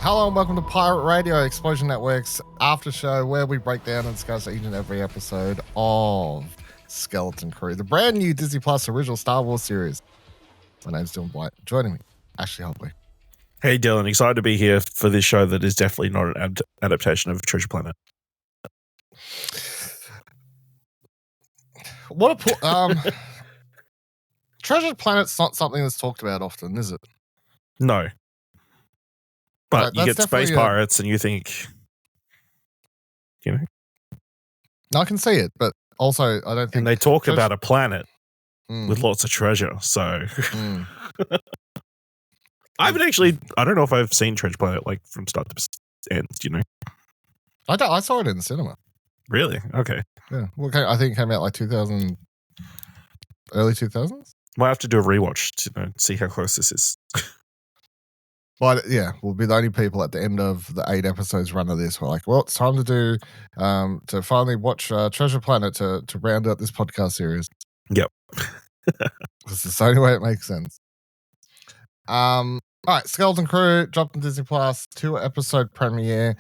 Hello and welcome to Pirate Radio, Explosion Network's after show, where we break down and discuss each and every episode of Skeleton Crew, the brand new Disney Plus original Star Wars series. My name's Dylan Blight. Joining me, Ashley Hobley. Hey Dylan, excited to be here for this show that is definitely not an adaptation of Treasure Planet. Treasure Planet's not something that's talked about often, is it? No. But you that's get space pirates and you think, I can see it, but also I don't think... And they talk about a planet with lots of treasure, so... I don't know if I've seen Treasure Planet like from start to end, I saw it in the cinema. Really? Okay. Yeah. Well, I think it came out like early 2000s. Might have to do a rewatch to see how close this is. But yeah, we'll be the only people at the end of the 8 episodes run of this. We're like, well, it's time to do to finally watch Treasure Planet to round out this podcast series. Yep. This is the only way it makes sense. All right, Skeleton Crew dropped on Disney Plus, 2-episode premiere.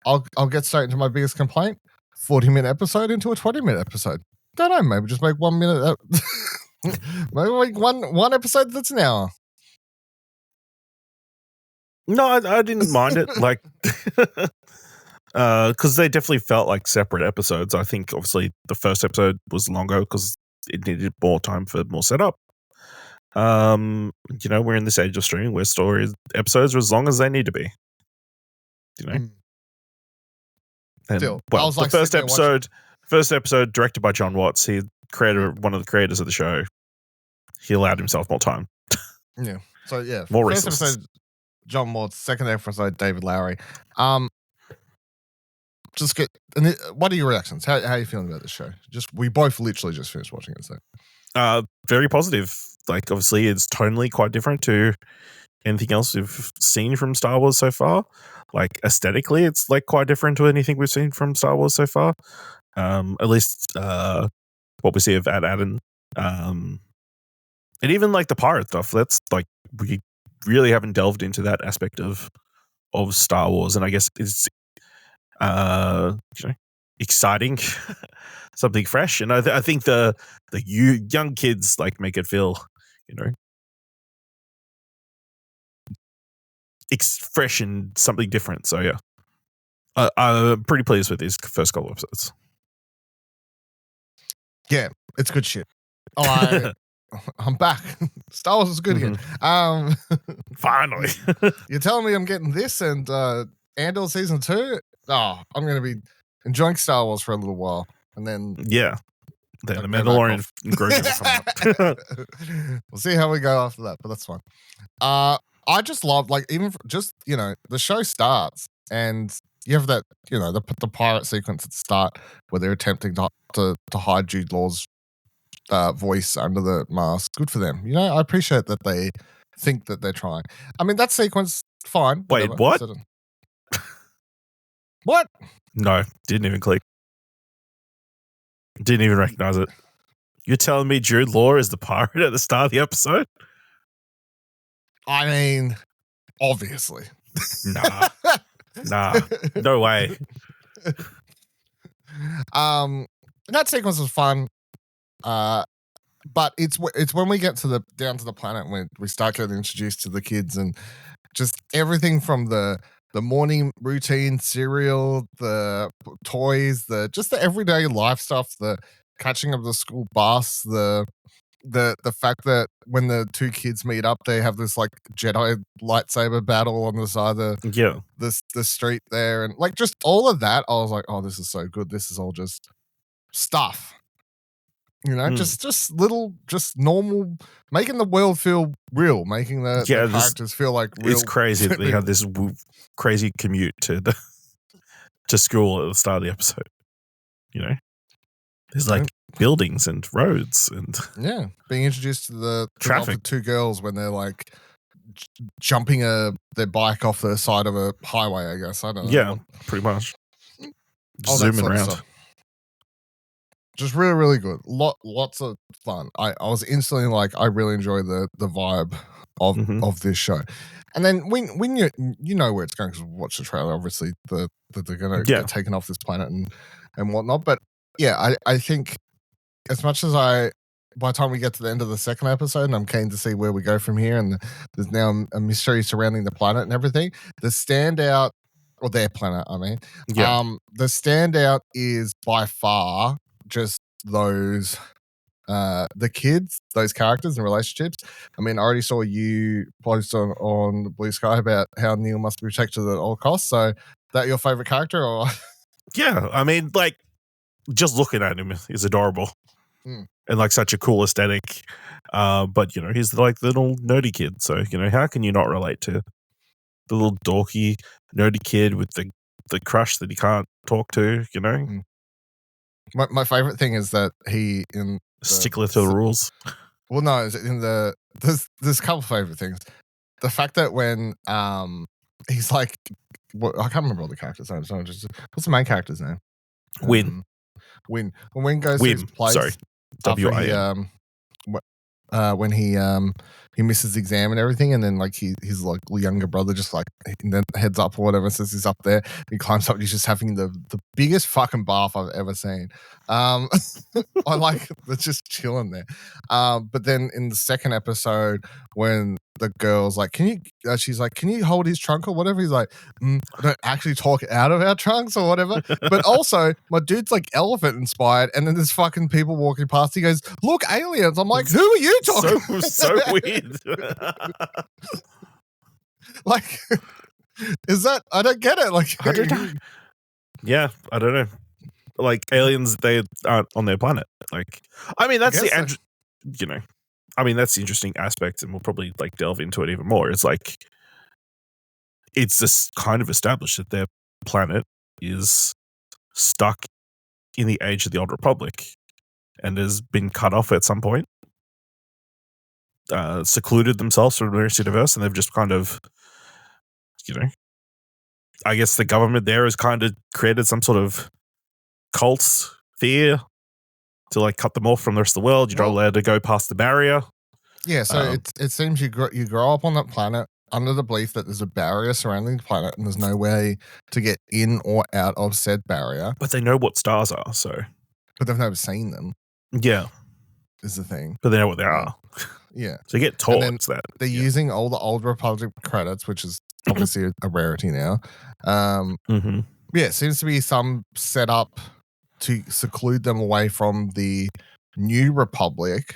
I'll get straight into my biggest complaint: 40-minute episode into a 20-minute episode. Don't know, maybe just make 1 minute. Maybe make one episode that's an hour. No, I didn't mind it, like, because they definitely felt like separate episodes. I think obviously the first episode was longer because it needed more time for more setup. We're in this age of streaming where episodes are as long as they need to be. And, Still, well, the first episode directed by John Watts. He one of the creators of the show. He allowed himself more time. Yeah. So yeah, more first resources. episode John Watts, second episode David Lowery. What are your reactions? How are you feeling about this show? We both literally just finished watching it. So. Very positive. Like, obviously, it's tonally quite different to anything else we've seen from Star Wars so far. Like, aesthetically, it's like quite different to anything we've seen from Star Wars so far. At least what we see of Ad-Adin. And even like the pirate stuff. That's like, we really haven't delved into that aspect of Star Wars, and I guess it's exciting, something fresh. And I think the young kids like make it feel fresh and something different. So yeah, I'm pretty pleased with these first couple episodes. Yeah, it's good shit. I'm back. Star Wars is good again. Finally. You're telling me I'm getting this and Andor season 2? Oh, I'm going to be enjoying Star Wars for a little while. And then... Yeah. Then the Mandalorian ingredient will come up. We'll see how we go after that, but that's fine. I just love, like, even the show starts and you have that, the pirate sequence at the start where they're attempting to hide Jude Law's voice under the mask. Good for them. I appreciate that they think that they're trying. I mean, that sequence, fine. Wait, what? What? No, didn't even click. Didn't even recognize it. You're telling me Jude Law is the pirate at the start of the episode? I mean, obviously. Nah, no way. That sequence was fun. But it's when we get down to the planet when we start getting introduced to the kids and just everything from the morning routine, cereal, the toys, the everyday life stuff, the catching of the school bus, the fact that when the two kids meet up, they have this like Jedi lightsaber battle on the side of the street there, and like just all of that. I was like, oh, this is so good. This is all just stuff. Just little, just normal, making the world feel real, making the characters feel like real. It's crazy that they have this crazy commute to school at the start of the episode. There's like buildings and roads and being introduced to the traffic. 2 girls when they're like jumping their bike off the side of a highway. I guess I don't know. Yeah, pretty much. Zooming around. Just really, really good. Lots of fun. I was instantly like, I really enjoy the vibe of this show. And then when you know where it's going because watch the trailer, obviously that they're going to get taken off this planet and whatnot. But yeah, I think as much as by the time we get to the end of the second episode, and I'm keen to see where we go from here, and there's now a mystery surrounding the planet and everything. The standout, or their planet, I mean, the standout is by far just those. The kids, those characters and relationships. I mean, I already saw you post on Blue Sky about how Neil must be protected at all costs. So, that your favorite character, or yeah? I mean, like just looking at him is adorable, and like such a cool aesthetic. But you know, he's like the little nerdy kid. So you know, how can you not relate to the little dorky nerdy kid with the crush that he can't talk to? You know, my favorite thing is that he in stickler to the rules. Well, no, there's a couple of favorite things. The fact that when he's like, I can't remember all the characters' names. So just what's the main character's name? Win. When Win goes to his place. Sorry, W-I-N. When he misses the exam and everything, and then like his like younger brother just like then heads up or whatever, says he's up there. He climbs up. And he's just having the biggest fucking bath I've ever seen. I like that's just chilling there. But then in the second episode, when the girl's like, she's like, can you hold his trunk or whatever? He's like, I don't actually talk out of our trunks or whatever. But also, my dude's like elephant inspired, and then there's fucking people walking past. He goes, look, aliens. I'm like, who are you talking? So weird. Like, is that? I don't get it. Like, I don't know. Yeah, I don't know. Like aliens, they aren't on their planet. Like, I mean, that's you know, I mean, that's the interesting aspect, and we'll probably like delve into it even more. It's like, it's just kind of established that their planet is stuck in the age of the Old Republic and has been cut off at some point, secluded themselves from the rest of the universe, and they've just kind of, you know, I guess the government there has kind of created some sort of cult fear to like cut them off from the rest of the world. You're not allowed to go past the barrier. Yeah, so it seems you grow up on that planet under the belief that there's a barrier surrounding the planet and there's no way to get in or out of said barrier. But they know what stars are, so. But they've never seen them. Yeah. Is the thing. But they know what they are. Yeah. So you get taught that. They're using all the Old Republic credits, which is obviously a rarity now. Yeah, it seems to be some setup to seclude them away from the New Republic.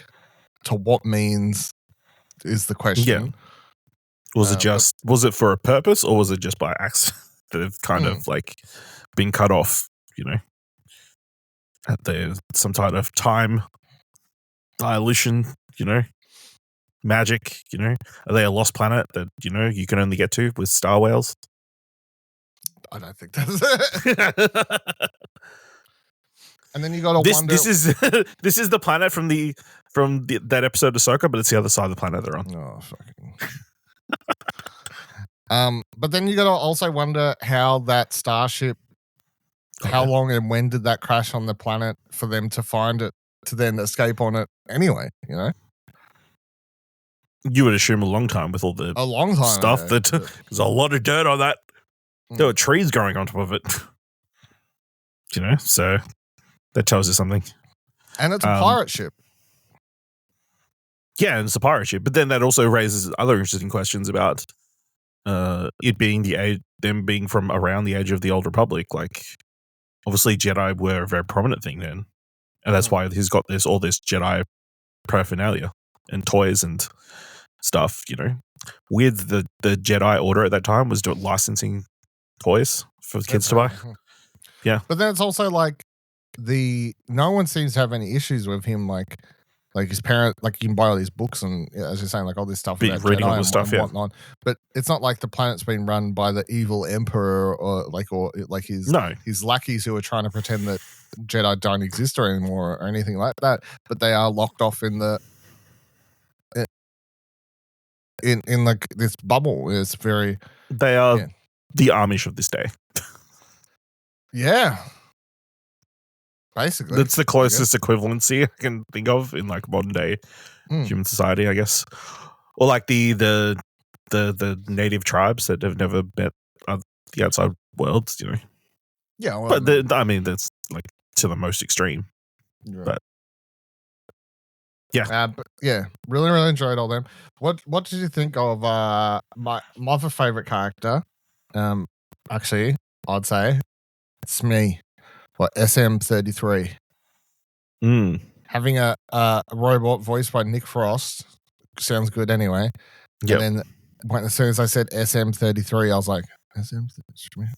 To what means is the question. Yeah. Was it for a purpose, or was it just by accident that they've kind of like been cut off, you know? There's some kind of time dilution, you know, magic, you know? Are they a lost planet that, you know, you can only get to with star whales? I don't think that's it. And then you got to wonder. This is this is the planet from that episode of Ahsoka, but it's the other side of the planet they're on. Oh, fucking. But then you got to also wonder how that starship, how long and when did that crash on the planet for them to find it to then escape on it anyway? You know, you would assume a long time with all the stuff that there's a lot of dirt on that. There were trees growing on top of it. You know, so that tells you something. And it's a pirate ship. Yeah, and it's a pirate ship. But then that also raises other interesting questions about it being them being from around the age of the Old Republic. Like, obviously, Jedi were a very prominent thing then, and that's why he's got all this Jedi paraphernalia and toys and stuff. You know, with the Jedi Order at that time was licensing toys for kids to buy. Yeah, but then it's also like no one seems to have any issues with him, like his parent, like you can buy all these books and as you're saying, like all this stuff about reading Jedi all the stuff, and whatnot. But it's not like the planet's been run by the evil emperor or his lackeys who are trying to pretend that Jedi don't exist or anymore or anything like that. But they are locked off in like this bubble. It's very. They are the Amish of this day. Yeah. Basically. That's the closest equivalency I can think of in like modern day human society, I guess. Or like the the native tribes that have never met the outside world, you know. Yeah, well, but I mean, that's like to the most extreme. right. But yeah, but yeah, really enjoyed all them. What did you think of my other favorite character? Actually, I'd say it's me. What SM33 having a robot voiced by Nick Frost sounds good anyway. Yep. And then as soon as I said SM33, I was like, SM33.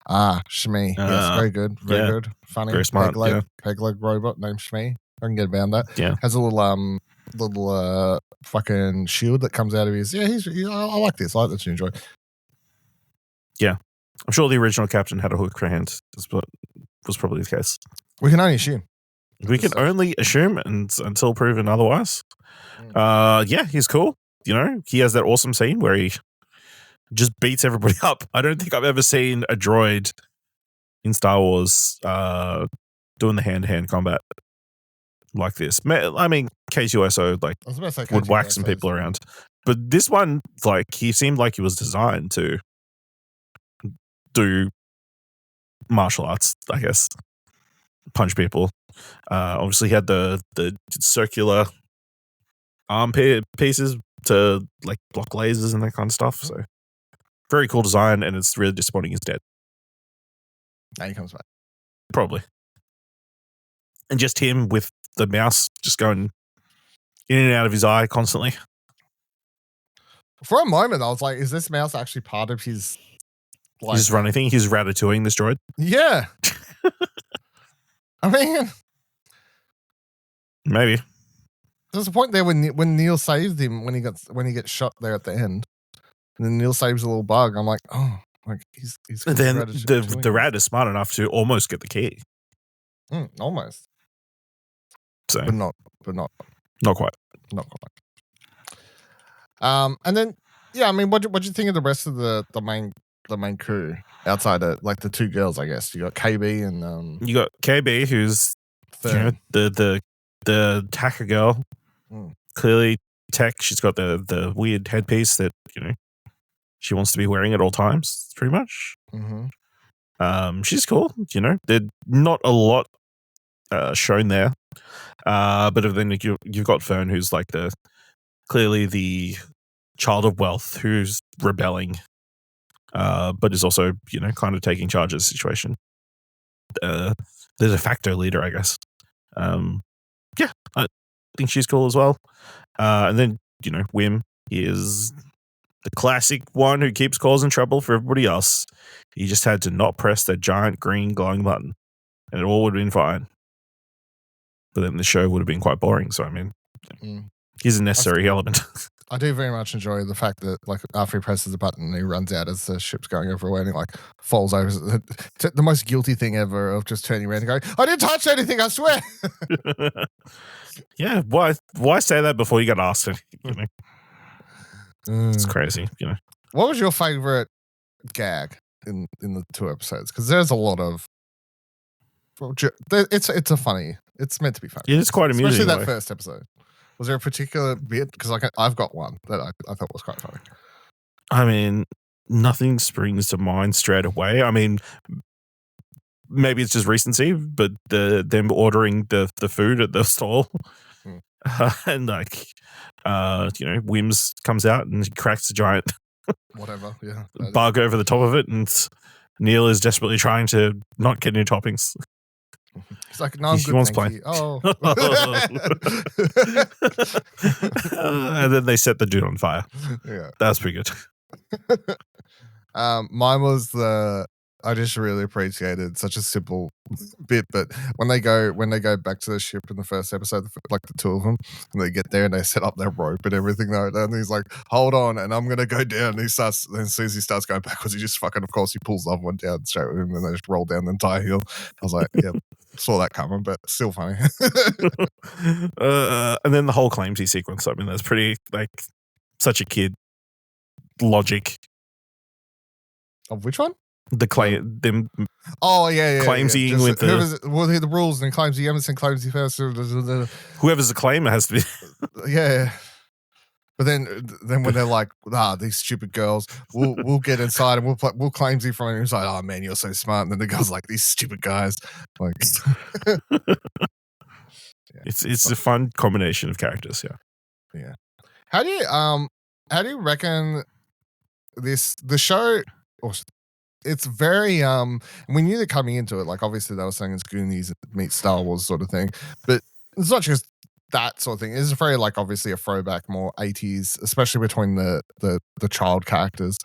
Shmi. Yes, very good. Very good. Funny. Very smart. Peg leg robot named Shmi. I can get around that. Yeah. Has a little fucking shield that comes out of his. Yeah, I like this. I like that you enjoy. Yeah. I'm sure the original captain had a hook for hands. That's what was probably the case. We can only assume. We can only assume until proven otherwise. Yeah, he's cool. You know, he has that awesome scene where he just beats everybody up. I don't think I've ever seen a droid in Star Wars doing the hand-to-hand combat like this. I mean, K2SO would whack some people around. But this one, like, he seemed like he was designed to do martial arts, I guess. Punch people. Obviously, he had the circular arm pieces to like block lasers and that kind of stuff. So very cool design, and it's really disappointing he's dead. Now he comes back. Probably. And just him with the mouse just going in and out of his eye constantly. For a moment, I was like, is this mouse actually part of his... Like, he's running thing. He's ratatouilleing this droid. Yeah. I mean... Maybe. There's a point there when Neil saved him when he gets shot there at the end. And then Neil saves a little bug. I'm like, oh, like he's and then the rat is smart enough to almost get the key. Almost. So, but not quite. Not quite. And then yeah, I mean, what do you think of the rest of the main crew outside of like the two girls? I guess you got KB and you got KB, who's you know, the hacker girl. Clearly tech. She's got the weird headpiece that you know she wants to be wearing at all times. Pretty much. She's cool. You know, there's not a lot shown there. But then you've got Fern, who's like clearly the child of wealth, who's rebelling, but is also, you know, kind of taking charge of the situation. The de facto leader, I guess. Yeah, I think she's cool as well. And then, you know, Wim is the classic one who keeps causing trouble for everybody else. He just had to not press that giant green glowing button, and it all would have been fine. But then the show would have been quite boring. So, I mean, he's a necessary element. I do very much enjoy the fact that, like, after he presses the button, he runs out as the ship's going everywhere and he, like, falls over. The most guilty thing ever of just turning around and going, I didn't touch anything, I swear. Yeah, why say that before you got asked anything? You know? It's crazy, you know. What was your favorite gag in the two episodes? Because there's a lot of... It's meant to be funny. Yeah, it's quite amusing. Especially that first episode. Was there a particular bit? Because I've got one that I thought was quite funny. I mean, nothing springs to mind straight away. I mean, maybe it's just recency, but them ordering the food at the stall, and like, you know, Wims comes out and he cracks a giant bug over the top of it, and Neil is desperately trying to not get any toppings. He's like, no, I'm good, wants thank you. Oh. And then they set the dude on fire. Yeah. That was pretty good. Mine was I just really appreciated such a simple bit, but when they go back to the ship in the first episode, like the two of them, and they get there and they set up their rope and everything, and he's like, hold on, and I'm gonna go down. And as soon as he starts going backwards, he just fucking, of course, he pulls the other one down straight with him, and they just roll down the entire hill. I was like, yeah, saw that coming, but still funny. And then the whole Claimsy sequence, I mean, that's pretty, like, such a kid logic. Of which one? The claim them. Oh yeah. Claimsying with the rules and Claimsy Emerson, Claimsy first. Whoever's the claimer has to be. Yeah. But then when they're like, these stupid girls, we'll get inside and we'll claim you from him. He's like, oh man, you're so smart. And then the girl's like, these stupid guys. Like, it's a fun combination of characters. Yeah. How do you reckon the show? It's very we knew that coming into it. Like obviously they were saying it's Goonies meets Star Wars sort of thing, but it's not just that sort of thing. It's very like obviously a throwback, more 80s, especially between the child characters,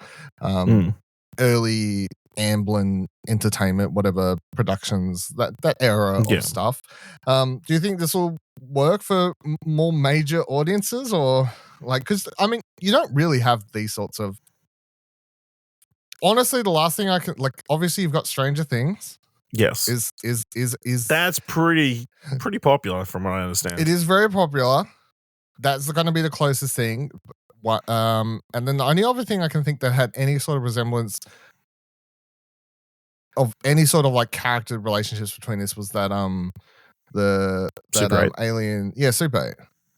early Amblin Entertainment, whatever productions, that era of stuff. Do you think this will work for more major audiences, or like, because I mean you don't really have these sorts of. Honestly, the last thing I can like, obviously you've got Stranger Things. Yes. Is that's pretty popular from what I understand. It is very popular. That's going to be the closest thing. And then the only other thing I can think that had any sort of resemblance of any sort of like character relationships between this was that Alien, Super 8.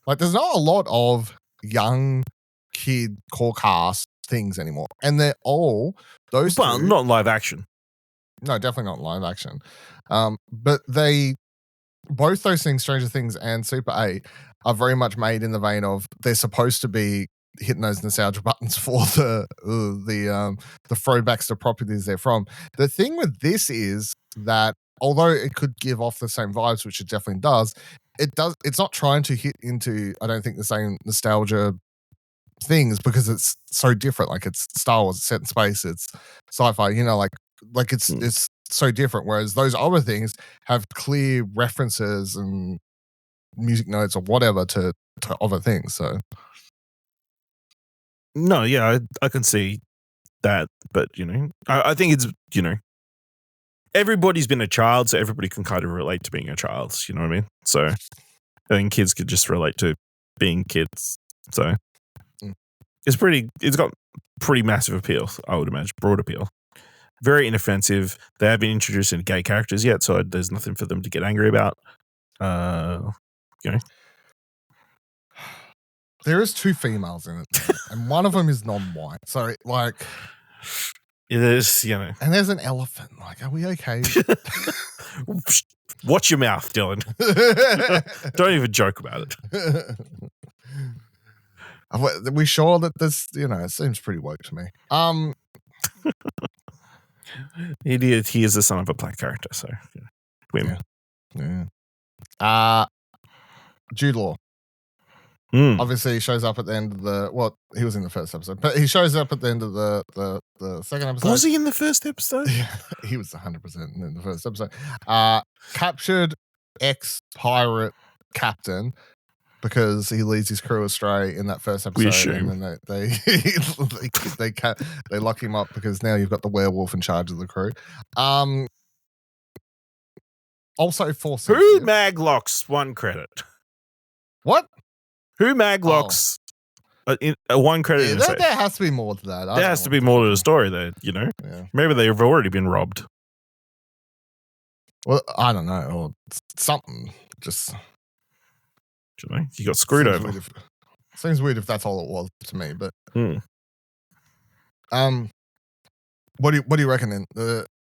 Like there's not a lot of young kid core cast things anymore, and they're all those. Well, not live action. No, definitely not live action. But both those things, Stranger Things and Super 8, are very much made in the vein of they're supposed to be hitting those nostalgia buttons for the throwbacks to properties they're from. The thing with this is that although it could give off the same vibes, which it definitely does, it's not trying to hit into, I don't think, the same nostalgia things because it's so different. Like it's Star Wars, it's set in space, it's sci-fi, like it's so different. Whereas those other things have clear references and music notes or whatever to other things. So no, yeah, I can see that, but I think it's everybody's been a child, so everybody can kind of relate to being a child. You know what I mean? So I think kids could just relate to being kids. So it's got pretty massive appeal, I would imagine, broad appeal. Very inoffensive. They haven't introduced any gay characters yet, so there's nothing for them to get angry about. There is 2 females in it, and one of them is non-white. So like, it is, and there's an elephant. Like, are we okay? Watch your mouth, Dylan. Don't even joke about it. Are we sure that this, it seems pretty woke to me. He is the son of a black character, so women. Yeah. Jude Law. Obviously, he shows up at the end of he was in the first episode, but he shows up at the end of the second episode. Was he in the first episode? Yeah, he was 100% in the first episode. Captured ex-pirate captain because he leads his crew astray in that first episode. We assume. And then they lock him up because now you've got the werewolf in charge of the crew. Also, Force who maglocks one credit? What? Who maglocks one credit? Yeah, there has to be more to that. There has to be more to the story there, Yeah. Maybe they've already been robbed. Well, I don't know. Or something. Just... You got screwed over. Seems weird if that's all it was to me, but... What do you reckon then?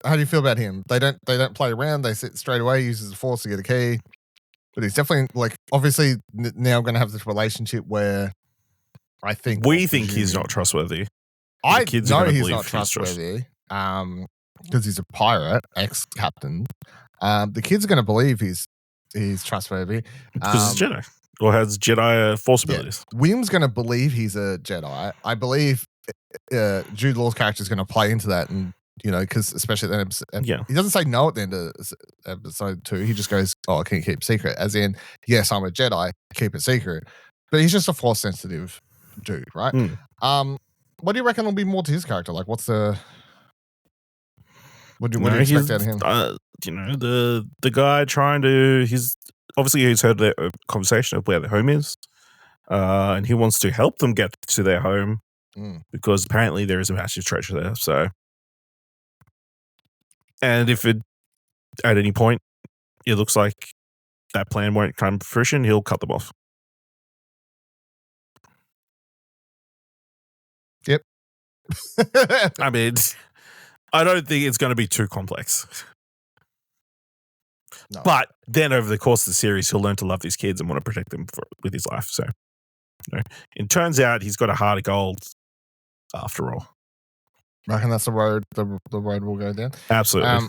How do you feel about him? They don't play around. They sit straight away, uses the Force to get a key. But he's definitely, like, obviously now going to have this relationship where I think... We think he's not trustworthy. I know he's not trustworthy because he's a pirate, ex-captain. The kids are going to believe he's trustworthy. Because he's Jedi. Or has Jedi Force abilities. William's going to believe he's a Jedi. I believe Jude Law's character is going to play into that, and because especially at the end, he doesn't say no at the end of episode 2. He just goes, "Oh, can you keep it secret?" As in, yes, I'm a Jedi, keep it secret. But he's just a Force sensitive dude, right? What do you reckon will be more to his character? Like, what's the what do you expect out of him? The guy trying to. He's heard their conversation of where their home is, and he wants to help them get to their home because apparently there is a massive treasure there. So, and if at any point it looks like that plan won't come to fruition, he'll cut them off. I mean, I don't think it's going to be too complex. No. But then over the course of the series, he'll learn to love these kids and want to protect them with his life. So, it turns out he's got a heart of gold after all. I reckon that's the road the road will go down. Absolutely.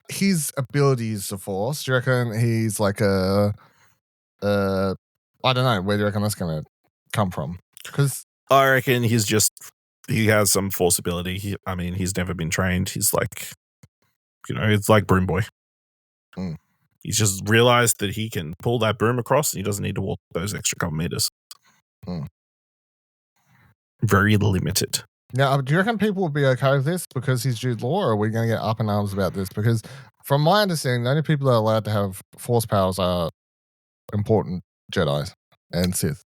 His abilities to force, do you reckon he's like a I don't know, where do you reckon that's going to come from? Because I reckon he has some force ability. He's never been trained. He's like, it's like Broom Boy. Mm. He's just realized that he can pull that broom across and he doesn't need to walk those extra couple meters. Mm. Very limited. Now, do you reckon people will be okay with this because he's Jude Law, or are we going to get up in arms about this? Because from my understanding, the only people that are allowed to have force powers are important Jedi and Sith.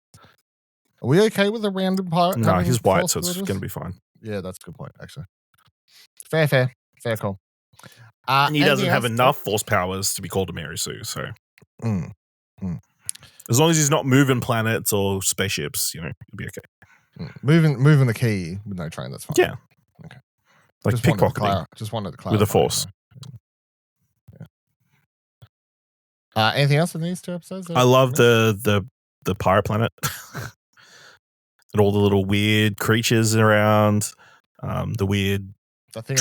Are we okay with a random pirate? No, he's white, force so it's abilities? going to be fine. Yeah, that's a good point, actually. Fair call. And he doesn't have enough force powers to be called a Mary Sue, so. As long as he's not moving planets or spaceships, he'll be okay. Moving the key with no train, that's fine. Yeah. Okay. Like just pickpocketing. Just wanted to clarify. With a force. Yeah. Anything else in these 2 episodes? I love the pirate planet. And all the little weird creatures around. The weird attack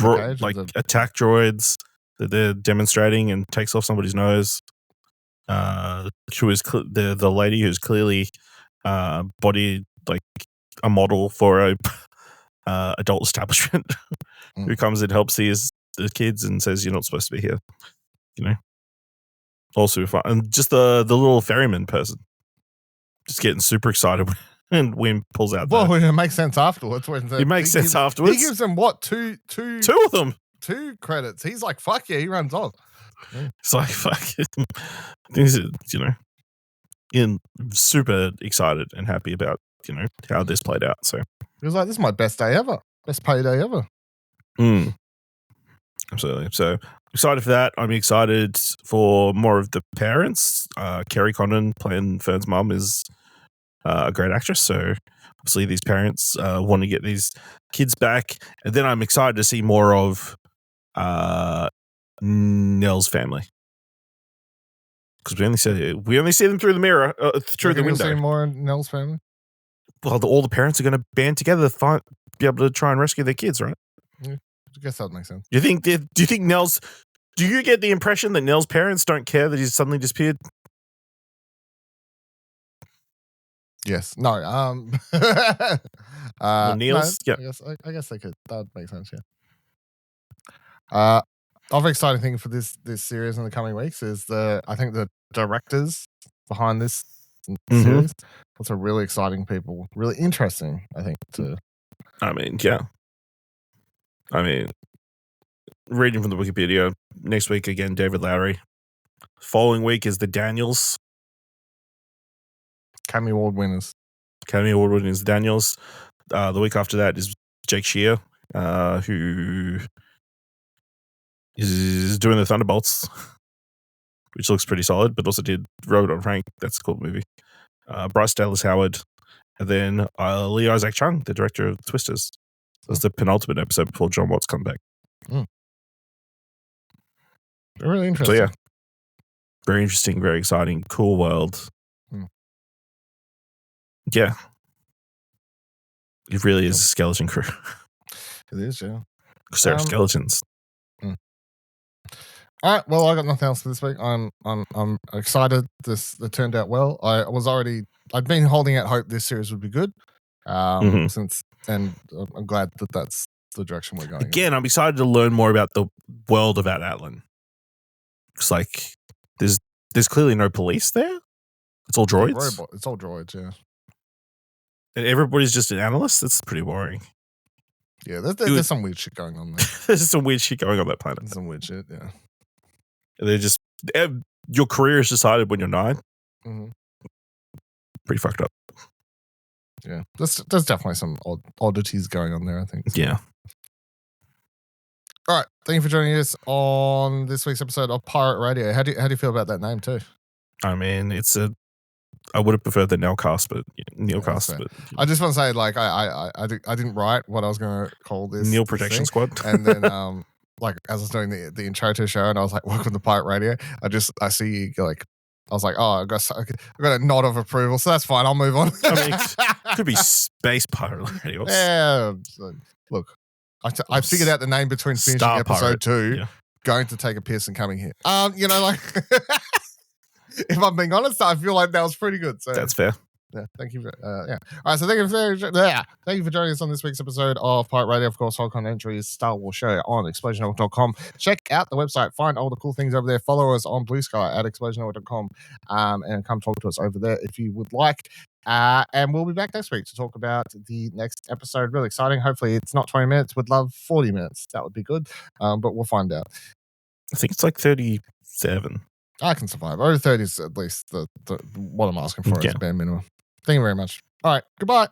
droids that they're demonstrating and takes off somebody's nose. She was the lady who's clearly bodied like a model for a adult establishment who comes and helps the kids and says you're not supposed to be here. Also fun. And just the little ferryman person just getting super excited and Wim pulls out. Well, it makes sense afterwards. It makes sense afterwards. He gives them what? Two of them. 2 credits. He's like, fuck yeah, he runs off. Yeah. It's like, fuck it. Things, super excited and happy about, how this played out. So he was like, this is my best day ever. Best payday ever. Absolutely. So excited for that. I'm excited for more of the parents. Kerry Condon playing Fern's mum is a great actress. So obviously these parents want to get these kids back. And then I'm excited to see more of Nell's family. Because we only see them through the mirror, through the window. See more of Nell's family? Well, all the parents are going to band together to be able to try and rescue their kids, right? Yeah, I guess that makes sense. Do you think Nell's? Do you get the impression that Nell's parents don't care that he's suddenly disappeared? Yes. No. Neil's. No, yeah. I guess they could. That would make sense. Yeah. Other exciting thing for this series in the coming weeks is I think the directors behind this series. Lots of really exciting people, really interesting. I think reading from the Wikipedia, next week again, David Lowery. Following week is the Daniels. Academy Award winners, Daniels. The week after that is Jake Shear, who is doing the Thunderbolts, which looks pretty solid, but also did Robot on Frank. That's a cool movie. Bryce Dallas Howard, and then Lee Isaac Chung, the director of Twisters. That's the penultimate episode before John Watts come back. Really interesting. So yeah, very interesting, very exciting, cool world. Yeah, it really is a skeleton crew. It is, yeah. Because they're skeletons. All right. Well, I got nothing else for this week. I'm excited. It turned out well. I'd been holding out hope this series would be good. And I'm glad that that's the direction we're going. Again, I'm excited to learn more about the world of Atlan. It's like there's clearly no police there. It's all droids. It's all droids, yeah. And everybody's just an analyst. That's pretty boring. Yeah, there's some weird shit going on there. There's some weird shit going on that planet. Some weird shit, yeah. They're just your career is decided when you're 9. Pretty fucked up. Yeah, there's definitely some oddities going on there, I think. So. Yeah. All right, thank you for joining us on this week's episode of Pirate Radio. How do you feel about that name too? I mean, it's a I would have preferred the Nelcast, but that's Neilcast. fair. But I just want to say, like, I didn't write what I was going to call this. Neil this Protection thing. Squad. And then, like, as I was doing the intro to the show, and I was like, "Welcome to Pirate Radio." I see you like. I was like, "Oh, I got a nod of approval, so that's fine. I'll move on." I mean, it could be Space Pirate Radio. Yeah. Look, I figured out the name between finishing Star episode Pirate. 2, Yeah. going to take a piss and coming here. You know, like, if I'm being honest, I feel like that was pretty good. So That's fair. yeah, thank you. All right, so thank you for joining us on this week's episode of Pirate Radio. Of course, Whole Con Entry's Star Wars show on ExplosionNetwork.com. Check out the website, find all the cool things over there. Follow us on Blue Sky at ExplosionNetwork.com, and come talk to us over there if you would like. And we'll be back next week to talk about the next episode. Really exciting. Hopefully, it's not 20 minutes. Would love 40 minutes. That would be good. But we'll find out. I think it's like 37. I can survive. Over 30 is at least the what I'm asking for. Yeah. Is bare minimum. Thank you very much. All right. Goodbye.